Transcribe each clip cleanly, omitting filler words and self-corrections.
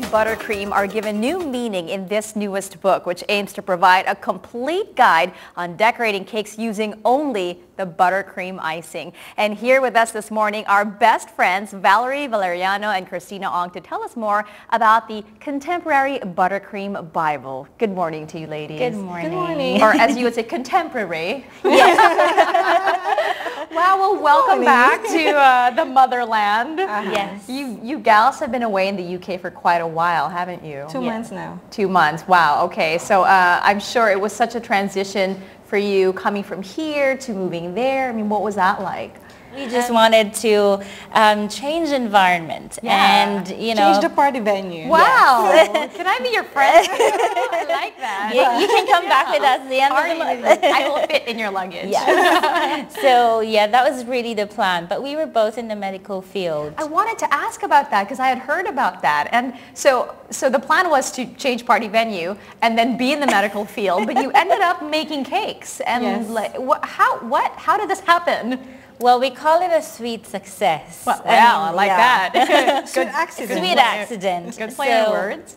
buttercream are given new meaning in this newest book, which aims to provide a complete guide on decorating cakes using only the buttercream icing. And here with us this morning are best friends Valeri, Valeriano, and Christina to tell us more about the Contemporary Buttercream Bible. Good morning to you, ladies. Good morning. Good morning. Or as you would say, contemporary. Wow, well, welcome back to the motherland. Yes. You gals have been away in the UK for quite a while, haven't you? 2 months now. 2 months. Wow. Okay. So I'm sure it was such a transition for you coming from here to moving there. I mean, what was that like? We just wanted to change environment and, you know. Change the party venue. Wow. Yes. Can I be your friend? I like that. You can come back with us at the end of the month. I will fit in your luggage. Yes. So, yeah, that was really the plan. But we were both in the medical field. I wanted to ask about that because I had heard about that. And so the plan was to change party venue and then be in the medical field, but you ended up making cakes. And yes. like, how did this happen? Well, we call it a sweet success. Wow, I like that. Sweet accident. Sweet accident. Good play on words.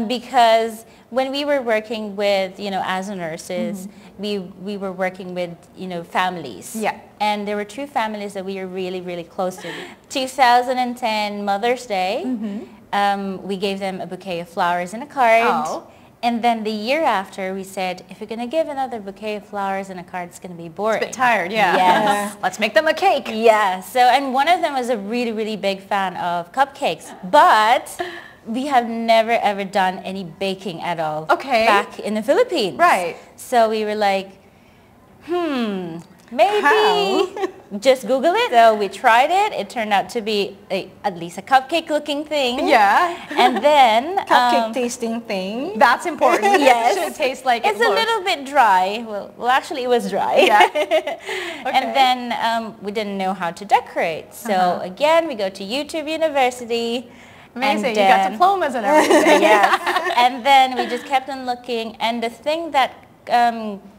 Because when we were working with, you know, as nurses, we were working with, you know, families. Yeah. And there were 2 families that we were really, really close to. 2010 Mother's Day, we gave them a bouquet of flowers and a card. Oh. And then the year after, we said, if we're going to give another bouquet of flowers and a card, it's going to be boring. It's a bit tired, yeah. Yes. Let's make them a cake. Yeah. So, and one of them was a really, really big fan of cupcakes. But we have never, ever done any baking at all. Okay. Back in the Philippines. Right. So we were like, maybe just Google it. So we tried it. It turned out to be at least a cupcake looking thing. Yeah. And then Cupcake tasting thing. That's important. Yes. It should taste like it's it a looks. little bit dry. Well, actually it was dry. Yeah. And then we didn't know how to decorate. So again, we go to YouTube University. Amazing. And you got diplomas and everything. Yes. And then we just kept on looking. And the thing that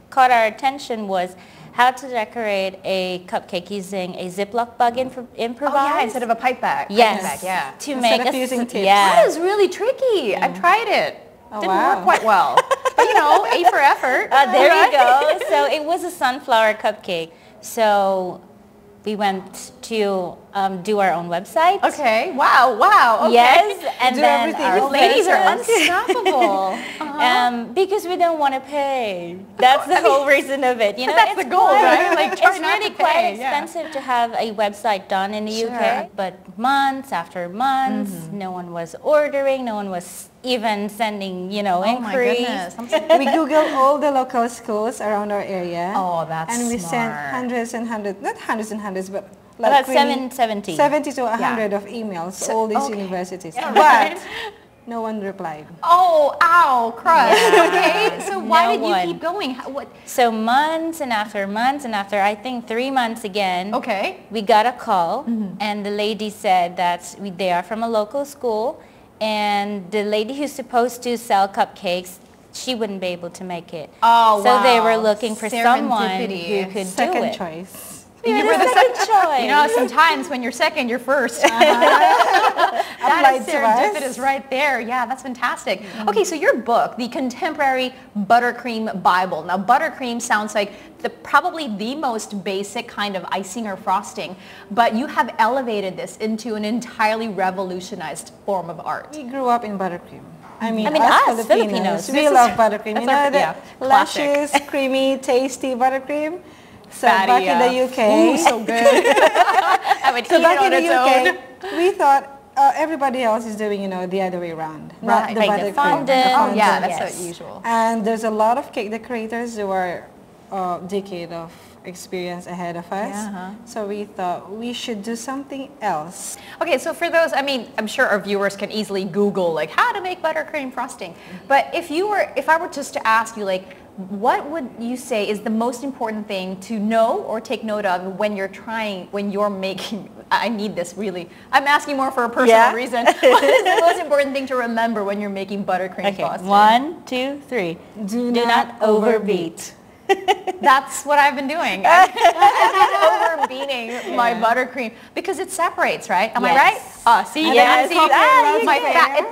caught our attention was how to decorate a cupcake using a Ziploc bag improvise. Oh, yeah, instead of a pipe bag. Yes. Pipe bag, yeah. To Instead make of using tips. Yeah. That is really tricky. I've tried it. Oh, Didn't wow. work quite well. But you know, A for effort. There you go. So it was a sunflower cupcake. So we went to do our own website. Okay. Wow. Wow. Okay. Yes, and Do then everything our yourself. Ladies are faces. unstoppable. Because we don't want to pay. That's the whole reason of it. You know, That's the goal, right? Like, try it's not really to quite pay, yeah. expensive to have a website done in the Sure. UK. But months after months, no one was ordering. No one was even sending, you know, Oh my inquiries. goodness. We Googled all the local schools around our area. Oh, that's And we sent smart. hundreds and hundreds, not hundreds and hundreds, but like About really 70. 70 to 100 of emails to all these okay. universities. Yeah, But right. no one replied. Oh, ow, crush. Okay. So why No did you one. keep going? What? So months and after, I think 3 months again, Okay. we got a call and the lady said that they are from a local school and the lady who's supposed to sell cupcakes, she wouldn't be able to make it. Oh, so wow. they were looking for someone Serendipity. who could Second do it. choice. You were the second choice. You know, sometimes when you're second, you're first. That Applied is to us. serendipitous right there. Yeah, that's fantastic. Okay, so your book, the Contemporary Buttercream Bible. Now, buttercream sounds like probably the most basic kind of icing or frosting, but you have elevated this into an entirely revolutionized form of art. We grew up in buttercream. I mean us us Filipinos. we love buttercream. You know our- the yeah, classic. luscious, creamy, tasty buttercream? So Fatty, back in the UK, Ooh, so good. I would so eat back it in on the its UK, own. we thought everybody else is doing, you know, the other way around. Right. Not the Like the buttercream. fondant. Oh yeah, Yes. that's so usual. And there's a lot of cake decorators who are a decade of experience ahead of us. Yeah, So we thought we should do something else. Okay, so for those, I mean, I'm sure our viewers can easily Google like how to make buttercream frosting. But if I were just to ask you like, what would you say is the most important thing to know or take note of when you're making, I need this really, I'm asking more for a personal reason. What is the most important thing to remember when you're making buttercream Okay, frosting? 1, 2, 3. Do not overbeat. That's what I've been doing. Over beating my buttercream because it separates, right? Am I right? See, Yes.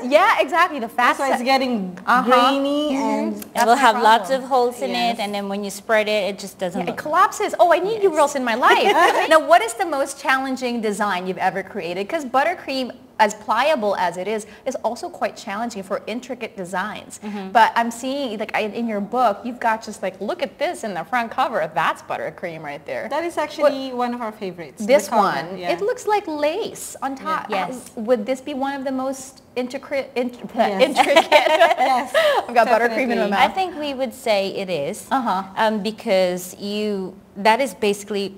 yeah, exactly. The fat. That's why it's getting grainy and It will have lots problem. of holes in Yes. it, and then when you spread it, it just doesn't it look. collapses. Oh, I need you girls in my life. Now, what is the most challenging design you've ever created? Because buttercream, as pliable as it is also quite challenging for intricate designs. But I'm seeing, like in your book, you've got just like, look at this in the front cover. That's buttercream right there. that is actually one of our favorites. This the cover, one, yeah. it looks like lace on top. Yes. Would this be one of the most intricate? Yes. I've got buttercream in my Definitely. mouth. I think we would say it is, because that is basically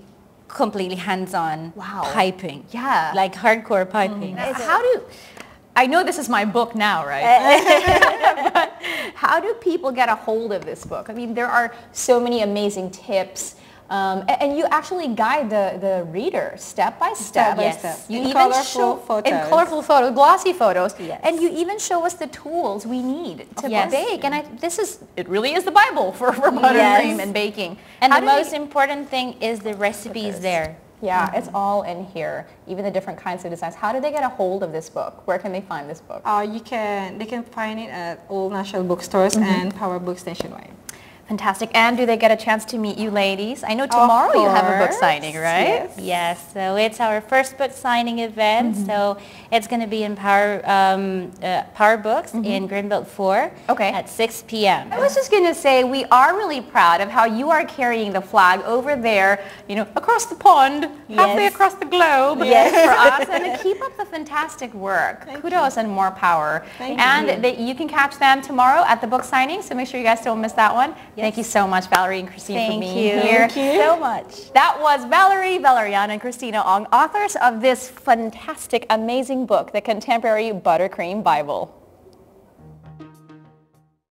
completely hands-on Wow. piping. Yeah. Like hardcore piping. I know this is my book now, right? But how do people get a hold of this book? I mean, there are so many amazing tips. And you actually guide the reader step by step. by Yes. step. You In even colorful photos. in colorful photos, glossy photos, Yes. and you even show us the tools we need to Yes. bake. And it really is the Bible for buttercream Yes. and baking. And How the do they- most important thing is the recipes there. Yeah, it's all in here, even the different kinds of designs. How do they get a hold of this book? Where can they find this book? They can find it at all national bookstores and Power Books nationwide. Fantastic. And do they get a chance to meet you ladies? I know tomorrow you have a book course. signing, right? Yes, so it's our first book signing event. So it's going to be in Power Books in Greenbelt 4 Okay. at 6 p.m. I was just going to say we are really proud of how you are carrying the flag over there, across the pond, halfway Yes. across the globe for us. And to keep up the fantastic work. Kudos and more power. Thank and you can catch them tomorrow at the book signing, so make sure you guys don't miss that one. Thank you so much, Valerie and Christine, for Thank being you. here. Thank you so much. That was Valeri, Valeriano, and Christina Ong, authors of this fantastic, amazing book, The Contemporary Buttercream Bible.